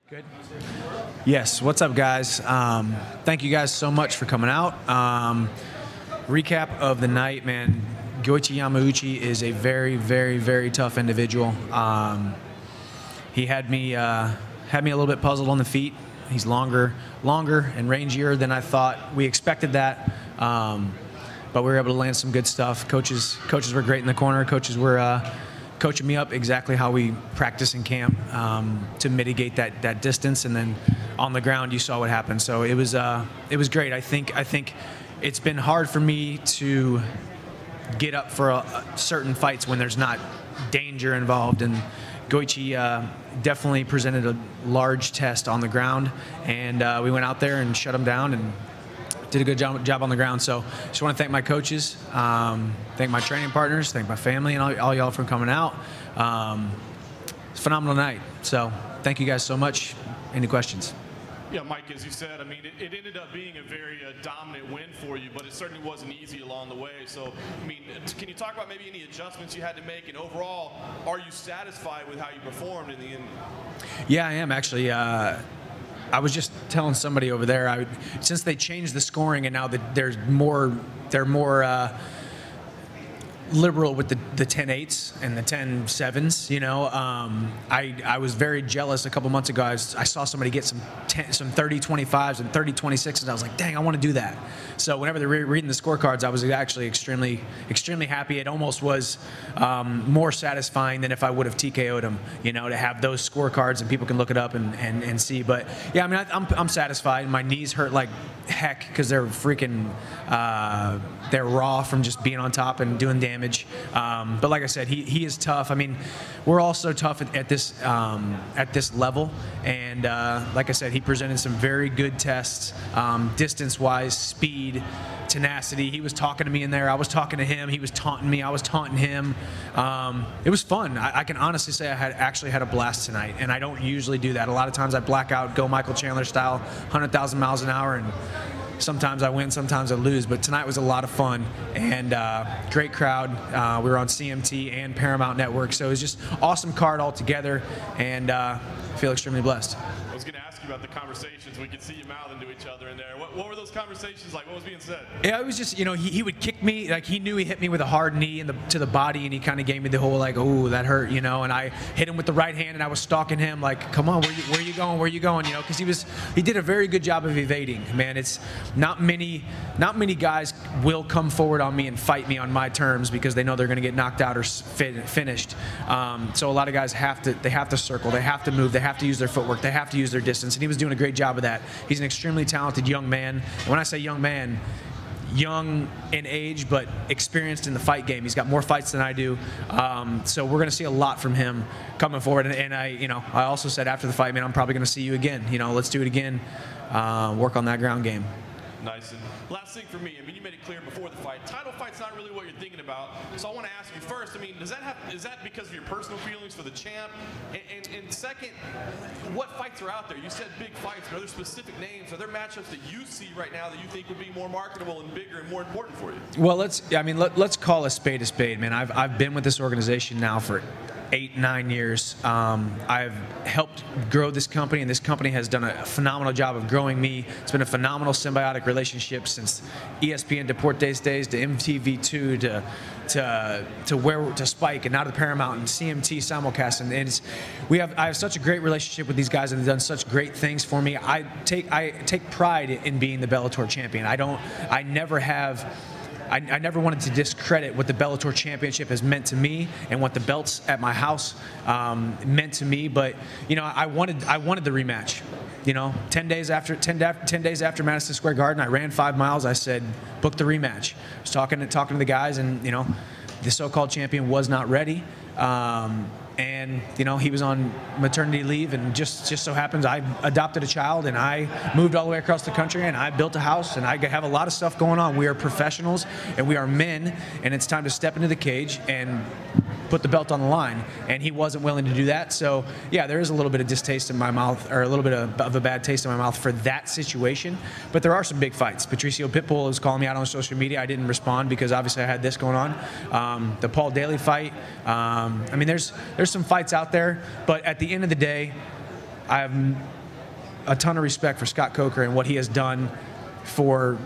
Good. Yes. What's up, guys? Thank you guys so much for coming out. Recap of the night, man. Goichi Yamauchi is a very, very, very tough individual. He had me a little bit puzzled on the feet. He's longer and rangier than I thought. We expected that, but we were able to land some good stuff. Coaches were great in the corner. Coaches were coaching me up exactly how we practice in camp to mitigate that distance, and then on the ground you saw what happened. So it was great. I think it's been hard for me to get up for certain fights when there's not danger involved, and Goichi definitely presented a large test on the ground, and we went out there and shut him down and did a good job on the ground. So just want to thank my coaches, thank my training partners, thank my family, and all y'all for coming out. It's a phenomenal night. So thank you guys so much. Any questions? Yeah, Mike, as you said, I mean, it ended up being a very dominant win for you, but it certainly wasn't easy along the way. So, I mean, can you talk about maybe any adjustments you had to make, and overall, are you satisfied with how you performed in the end? Yeah, I am actually. I was just telling somebody over there, since they changed the scoring and now that they're more liberal with the 10-8s and the 10-7s, you know. I was very jealous a couple months ago. I saw somebody get some 30-25s and 30-26s, and I was like, dang, I want to do that. So whenever they're reading the scorecards, I was actually extremely happy. It almost was more satisfying than if I would have TKO'd them, you know, to have those scorecards and people can look it up and see. But yeah, I mean, I'm satisfied. My knees hurt like heck because they're freaking they're raw from just being on top and doing damage. But like I said, he is tough. I mean, we're all so tough at this level, and like I said, he presented some very good tests, distance-wise, speed, tenacity. He was talking to me in there. I was talking to him. He was taunting me. I was taunting him. It was fun. I can honestly say I actually had a blast tonight, and I don't usually do that. A lot of times I black out, go Michael Chandler style, 100,000 miles an hour, and sometimes I win, sometimes I lose, but tonight was a lot of fun, and great crowd. We were on CMT and Paramount Network, so it was just awesome card altogether, and I feel extremely blessed. I was going to ask you about the conversations. We could see you mouthing to each other in there. What were those conversations like? What was being said? Yeah, it was just, you know, he would kick me, like he knew he hit me with a hard knee to the body, and he kind of gave me the whole like, oh, that hurt, you know, and I hit him with the right hand, and I was stalking him like, come on, where you going, you know, because he did a very good job of evading, man. It's not many guys will come forward on me and fight me on my terms because they know they're going to get knocked out or finished. So a lot of guys have to circle, they have to move, they have to use their footwork, they have to use their distance, and he was doing a great job of that. He's an extremely talented young man. And when I say young man, young in age but experienced in the fight game. He's got more fights than I do, so we're going to see a lot from him coming forward. And I also said after the fight, man, I'm probably going to see you again. You know, let's do it again. Work on that ground game. Nice. And last thing for me, I mean, you made it clear before the fight, title fight's not really what you're thinking about. So I want to ask you first, I mean, is that because of your personal feelings for the champ? And second, what fights are out there? You said big fights, but are there specific names? Are there matchups that you see right now that you think would be more marketable and bigger and more important for you? Well, let's call a spade, man. I've been with this organization now for 8-9 years. I've helped grow this company, and this company has done a phenomenal job of growing me. It's been a phenomenal symbiotic relationship since ESPN Deportes days to MTV2 to Spike and now to Paramount and CMT simulcast. And I have such a great relationship with these guys, and they've done such great things for me. I take pride in being the Bellator champion. I never wanted to discredit what the Bellator Championship has meant to me and what the belts at my house meant to me. But you know, I wanted the rematch. You know, 10 days after Madison Square Garden, I ran 5 miles. I said, book the rematch. I was talking to the guys, and you know, the so-called champion was not ready. And you know, he was on maternity leave, and just so happens I adopted a child, and I moved all the way across the country, and I built a house, and I have a lot of stuff going on. We are professionals, and we are men, and it's time to step into the cage and put the belt on the line, and he wasn't willing to do that. So yeah, there is a little bit of distaste in my mouth, or a little bit of a bad taste in my mouth for that situation. But there are some big fights. Patricio Pitbull was calling me out on social media. I didn't respond because obviously I had this going on. The Paul Daly fight. I mean, there's some fights out there, but at the end of the day, I have a ton of respect for Scott Coker and what he has done for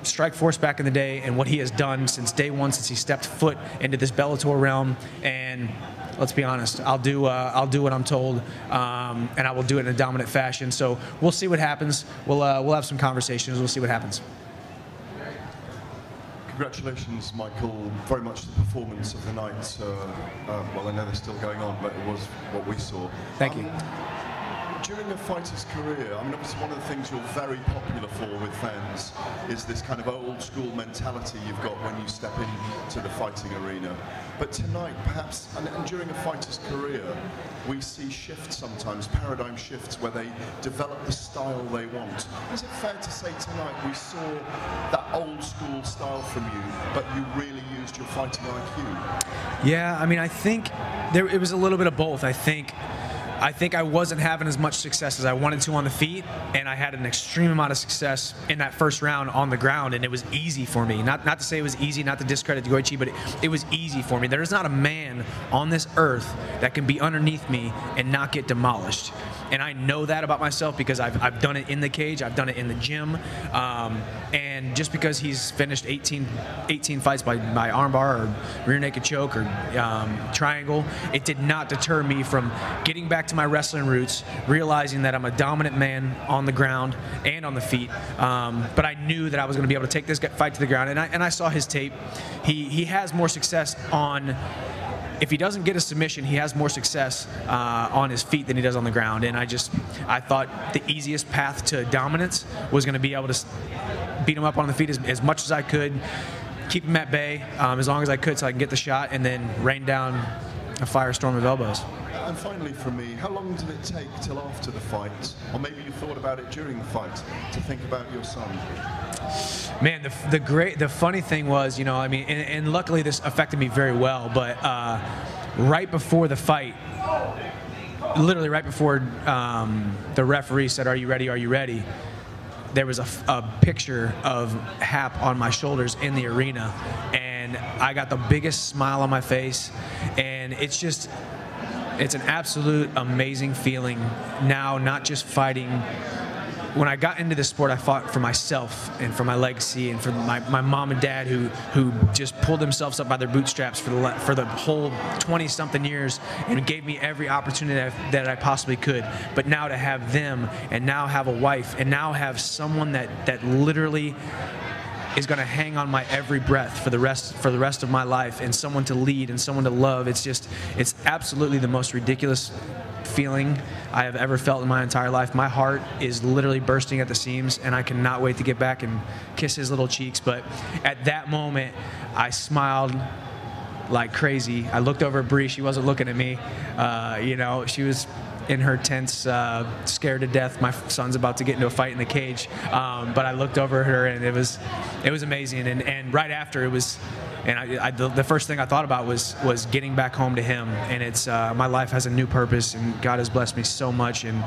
Strikeforce back in the day, and what he has done since day one, since he stepped foot into this Bellator realm. And let's be honest, I'll do what I'm told, and I will do it in a dominant fashion. So we'll see what happens. We'll have some conversations. We'll see what happens. Congratulations, Michael. Very much the performance of the night. Well, I know they're still going on, but it was what we saw. Thank you. During a fighter's career, I mean, obviously one of the things you're very popular for with fans is this kind of old school mentality you've got when you step into the fighting arena. But tonight, perhaps, and during a fighter's career, we see shifts sometimes, paradigm shifts, where they develop the style they want. Is it fair to say tonight we saw that old school style from you, but you really used your fighting IQ? Yeah, I mean, I think it was a little bit of both. I think I wasn't having as much success as I wanted to on the feet, and I had an extreme amount of success in that first round on the ground, and it was easy for me. Not to say it was easy, not to discredit Goichi, but it was easy for me. There is not a man on this earth that can be underneath me and not get demolished. And I know that about myself because I've done it in the cage, I've done it in the gym, and just because he's finished 18 fights by armbar or rear naked choke or triangle, it did not deter me from getting back to my wrestling roots, realizing that I'm a dominant man on the ground and on the feet. But I knew that I was going to be able to take this fight to the ground, and I saw his tape. He has more success on. If he doesn't get a submission, he has more success on his feet than he does on the ground. And I thought the easiest path to dominance was going to be able to beat him up on the feet as much as I could, keep him at bay as long as I could so I can get the shot, and then rain down a firestorm of elbows. And finally for me, how long did it take till after the fight, or maybe you thought about it during the fight, to think about your son? Man, the funny thing was, you know, I mean, and luckily this affected me very well, but right before the fight, literally right before the referee said, "Are you ready? Are you ready?" there was a picture of Hap on my shoulders in the arena, and I got the biggest smile on my face, and it's an absolute amazing feeling now, not just fighting. When I got into this sport, I fought for myself and for my legacy and for my mom and dad who just pulled themselves up by their bootstraps for the whole 20-something years and gave me every opportunity that I possibly could. But now to have them, and now have a wife, and now have someone that literally is going to hang on my every breath for the rest of my life, and someone to lead and someone to love. It's absolutely the most ridiculous feeling I have ever felt in my entire life. My heart is literally bursting at the seams, and I cannot wait to get back and kiss his little cheeks. But at that moment, I smiled like crazy. I looked over at Bree. She wasn't looking at me. You know, she was in her tents, scared to death. My son's about to get into a fight in the cage. But I looked over at her, and it was amazing. And right after, it was, and the first thing I thought about was getting back home to him. And it's my life has a new purpose, and God has blessed me so much, and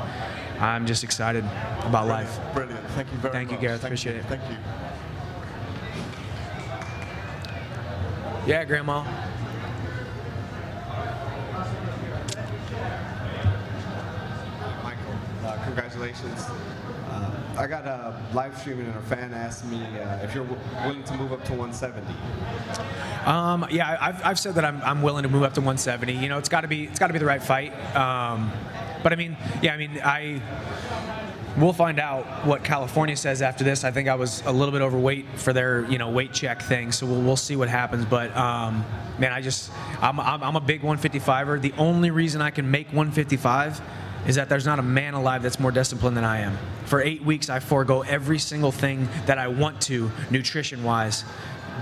I'm just excited about life. Brilliant. Thank you very much. Thank you, Gareth. Appreciate it. Thank you. Yeah, Grandma. Congratulations. I got a live streaming, and a fan asked me if you're willing to move up to 170. Yeah, I've said that I'm willing to move up to 170. You know, it's got to be the right fight. But I mean, yeah, I mean, we'll find out what California says after this. I think I was a little bit overweight for their, you know, weight check thing, so we'll see what happens. But man, I'm a big 155er. The only reason I can make 155 is that there's not a man alive that's more disciplined than I am. For 8 weeks, I forego every single thing that I want to, nutrition-wise,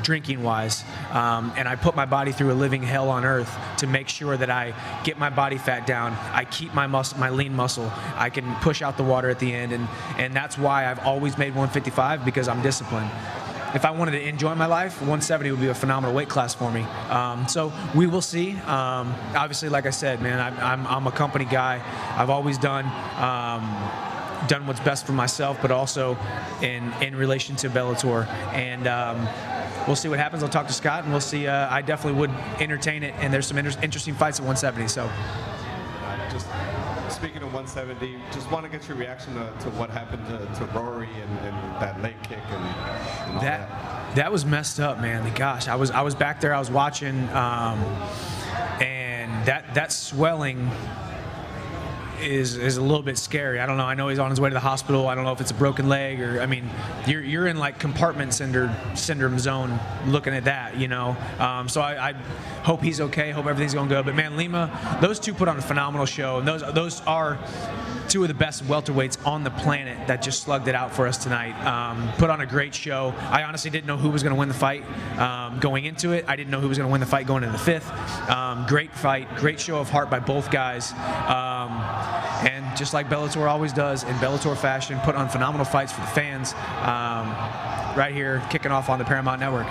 drinking-wise, and I put my body through a living hell on earth to make sure that I get my body fat down, I keep my lean muscle, I can push out the water at the end, and that's why I've always made 155, because I'm disciplined. If I wanted to enjoy my life, 170 would be a phenomenal weight class for me. So we will see. Obviously, like I said, man, I'm a company guy. I've always done what's best for myself, but also in relation to Bellator. And we'll see what happens. I'll talk to Scott, and we'll see. I definitely would entertain it, and there's some interesting fights at 170. So. Just speaking of 170, just want to get your reaction to what happened to Rory and that leg kick and all that. That was messed up, man. Gosh, I was back there. I was watching, and that swelling is a little bit scary. I don't know. I know he's on his way to the hospital. I don't know if it's a broken leg or, I mean, you're in like compartment syndrome zone looking at that, you know. So I hope he's okay. Hope everything's going good. But man, Lima, those two put on a phenomenal show, and those are two of the best welterweights on the planet that just slugged it out for us tonight. Put on a great show. I honestly didn't know who was going to win the fight going into it. I didn't know who was going to win the fight going into the fifth. Great fight, great show of heart by both guys. And just like Bellator always does, in Bellator fashion, put on phenomenal fights for the fans right here, kicking off on the Paramount Network.